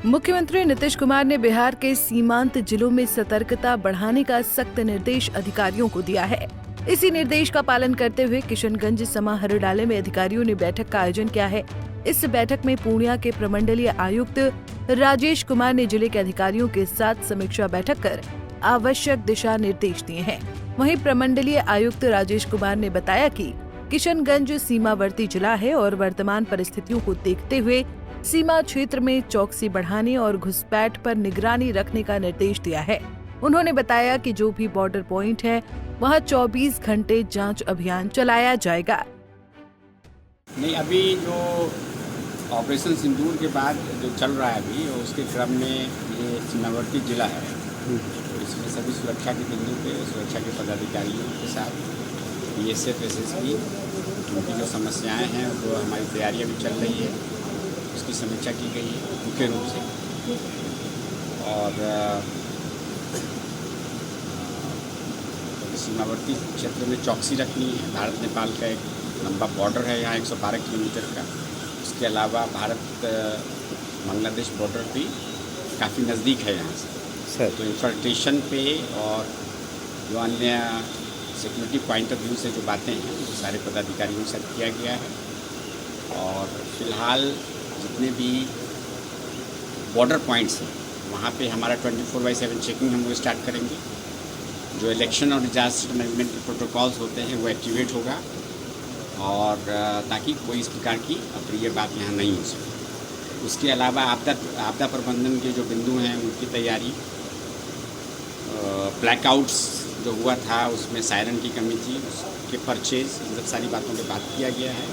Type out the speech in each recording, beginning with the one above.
मुख्यमंत्री नीतीश कुमार ने बिहार के सीमांत जिलों में सतर्कता बढ़ाने का सख्त निर्देश अधिकारियों को दिया है। इसी निर्देश का पालन करते हुए किशनगंज समाहरणालय में अधिकारियों ने बैठक का आयोजन किया है। इस बैठक में पूर्णिया के प्रमंडलीय आयुक्त राजेश कुमार ने जिले के अधिकारियों के साथ समीक्षा बैठक कर आवश्यक दिशा निर्देश दिए हैं। वहीं प्रमंडलीय आयुक्त राजेश कुमार ने बताया कि किशनगंज सीमावर्ती जिला है और वर्तमान परिस्थितियों को देखते हुए सीमा क्षेत्र में चौकसी बढ़ाने और घुसपैठ पर निगरानी रखने का निर्देश दिया है। उन्होंने बताया कि जो भी बॉर्डर पॉइंट है वहां 24 घंटे जांच अभियान चलाया जाएगा। नहीं, अभी जो ऑपरेशन सिंदूर के बाद जो चल रहा है अभी, उसके क्रम में ये सीमावर्ती जिला है, तो इसमें सभी सुरक्षा के बिंदु पे सुरक्षा के पदाधिकारियों के साथ BSF SSB उनकी जो समस्याएं हैं वो हमारी तैयारियां भी चल रही है, उसकी समीक्षा की गई है मुख्य रूप से। और सीमावर्ती क्षेत्र में चौकसी रखनी है। भारत नेपाल का एक लंबा बॉर्डर है यहाँ 112 किलोमीटर का। उसके अलावा भारत बांग्लादेश बॉर्डर भी काफ़ी नज़दीक है यहाँ से, तो इंफ्रास्ट्रक्चर पे और जो अन्य सिक्योरिटी पॉइंट ऑफ व्यू से जो बातें हैं वो सारे पदाधिकारियों से किया गया है। और फिलहाल जितने भी बॉर्डर पॉइंट्स हैं वहाँ पे हमारा 24/7 चेकिंग हम लोग स्टार्ट करेंगे। जो इलेक्शन और डिजास्टर मैनेजमेंट के प्रोटोकॉल्स होते हैं वो एक्टिवेट होगा, और ताकि कोई इस प्रकार की अप्रिय बात यहाँ नहीं हो सके। उसके अलावा आपदा प्रबंधन के जो बिंदु हैं उनकी तैयारी, ब्लैकआउट्स जो हुआ था उसमें सायरन की कमी थी, उसके परचेज, इन सब सारी बातों पे बात किया गया है।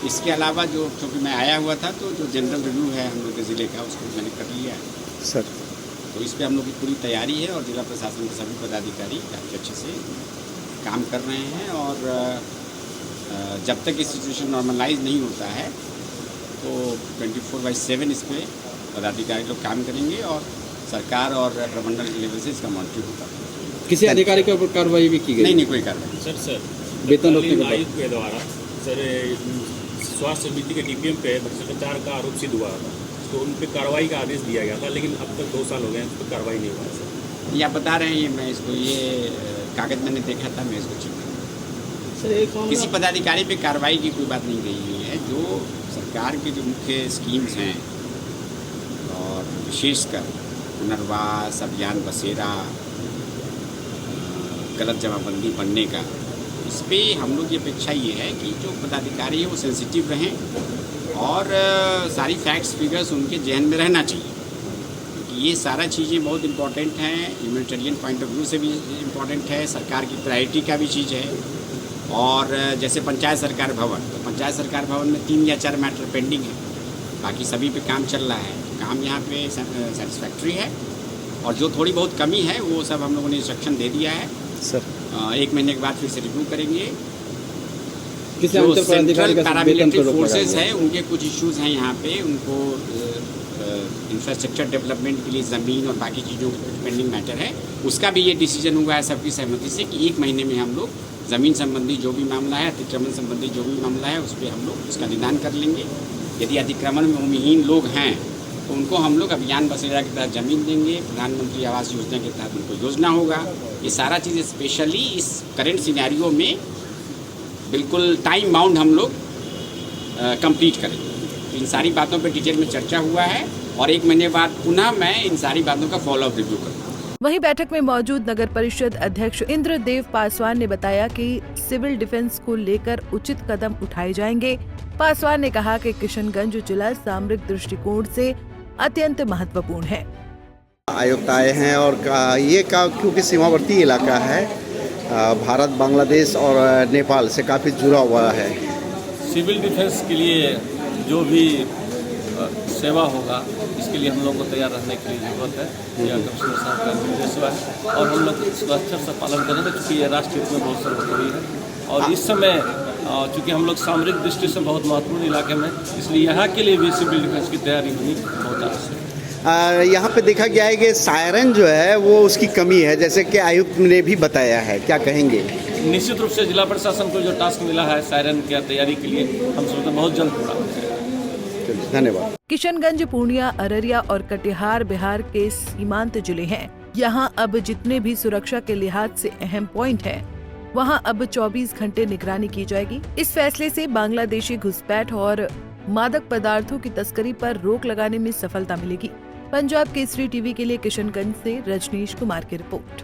इसके अलावा जो क्योंकि मैं आया हुआ था तो जो जनरल रिव्यू है हम लोग के ज़िले का उसको मैंने कर लिया है सर। तो इस पर हम लोग की पूरी तैयारी है और जिला प्रशासन के सभी पदाधिकारी काफ़ी अच्छे से काम कर रहे हैं। और जब तक ये सिचुएशन नॉर्मलाइज नहीं होता है तो 24/7 इस पर पदाधिकारी लोग काम करेंगे और सरकार और प्रबंधन के लेवल से इसका मॉनिटरिंग होगा। किसी अधिकारी के ऊपर कार्रवाई भी की गई? नहीं, कोई कार्रवाई। सर वेतन रोकने आयुक्त के द्वारा सर स्वास्थ्य समिति के DPM पे भ्रष्टाचार का आरोप सिद्ध हुआ था, तो उन पर कार्रवाई का आदेश दिया गया था, लेकिन अब तक 2 साल हो गए हैं, उस पर कार्रवाई नहीं हुआ है सर। ये आप बता रहे हैं, मैं इसको ये कागज मैंने देखा था, मैं इसको चेक करूँगा। किसी पदाधिकारी पे कार्रवाई की कोई बात नहीं गई है। जो सरकार के जो मुख्य स्कीम्स हैं और विशेषकर पुनर्वास अभियान, बसेरा, गलत जमाबंदी बनने का, इस पर हम लोग की अपेक्षा ये है कि जो पदाधिकारी है वो सेंसिटिव रहें और सारी फैक्ट्स फिगर्स उनके जहन में रहना चाहिए, क्योंकि ये सारा चीज़ें बहुत इम्पॉर्टेंट हैं। ह्यूमैनिटेरियन पॉइंट ऑफ व्यू से भी इम्पॉर्टेंट है, सरकार की प्रायोरिटी का भी चीज़ है। और जैसे पंचायत सरकार भवन, तो पंचायत सरकार भवन में 3 या 4 मैटर पेंडिंग है, बाकी सभी पे काम चल रहा है। काम यहाँ पे सेटिस्फैक्ट्री है और जो थोड़ी बहुत कमी है वो सब हम लोगों ने इंस्ट्रक्शन दे दिया है सर। 1 महीने के बाद फिर से रिव्यू करेंगे। जो सेंट्रल पैरामिलिट्री फोर्सेस है उनके कुछ इश्यूज़ हैं यहाँ पे, उनको इंफ्रास्ट्रक्चर डेवलपमेंट के लिए ज़मीन और बाकी चीज़ों के कुछ पेंडिंग मैटर है, उसका भी ये डिसीजन हुआ है सबकी सहमति से कि 1 महीने में हम लोग ज़मीन संबंधी जो भी मामला है, अतिक्रमण संबंधी जो भी मामला है, उस पर हम लोग उसका निदान कर लेंगे। यदि अतिक्रमण में भूमिहीन लोग हैं तो उनको हम लोग अभियान बसेरा के तहत ज़मीन देंगे, प्रधानमंत्री आवास योजना के तहत उनको योजना होगा। ये सारा चीज़ स्पेशली इस करेंट सिनेरियो में बिल्कुल टाइम बाउंड हम लोग कंप्लीट करेंगे। इन सारी बातों पर डिटेल में चर्चा हुआ है और 1 महीने बाद पुनः मैं इन सारी बातों का फॉलोअप रिव्यू करूँगा। वहीं बैठक में मौजूद नगर परिषद अध्यक्ष इंद्रदेव पासवान ने बताया कि सिविल डिफेंस को लेकर उचित कदम उठाए जाएंगे। पासवान ने कहा कि किशनगंज जिला सामरिक दृष्टिकोण से अत्यंत महत्वपूर्ण है। आयुक्त आए हैं और ये क्योंकि सीमावर्ती इलाका है, भारत बांग्लादेश और नेपाल से काफ़ी जुड़ा हुआ है। सिविल डिफेंस के लिए जो भी सेवा होगा इसके लिए हम लोग को तैयार रहने की जरूरत है। यह कमिश्नर साहब का निर्देश हुआ है और हम लोग इसका अच्छे से पालन करेंगे, क्योंकि ये राष्ट्र हित में बहुत सर्वोपरि है। और इस समय चूँकि हम लोग सामरिक दृष्टि से बहुत महत्वपूर्ण इलाके में, इसलिए यहाँ के लिए भी सिविल डिफेंस की तैयारी होनी बहुत आवश्यक है। यहाँ पे देखा गया है कि सायरन जो है वो उसकी कमी है, जैसे कि आयुक्त ने भी बताया है, क्या कहेंगे? निश्चित रूप से जिला प्रशासन को जो टास्क मिला है सायरन की तैयारी के लिए, हम सोचते हैं बहुत जल्द पूरा हो जाएगा। धन्यवाद। किशनगंज, पूर्णिया, अररिया और कटिहार बिहार के सीमांत जिले हैं। यहाँ अब जितने भी सुरक्षा के लिहाज से अहम पॉइंट हैं, वहाँ अब 24 घंटे निगरानी की जाएगी। इस फैसले से बांग्लादेशी घुसपैठ और मादक पदार्थों की तस्करी पर रोक लगाने में सफलता मिलेगी। पंजाब केसरी टीवी के लिए किशनगंज से रजनीश कुमार की रिपोर्ट।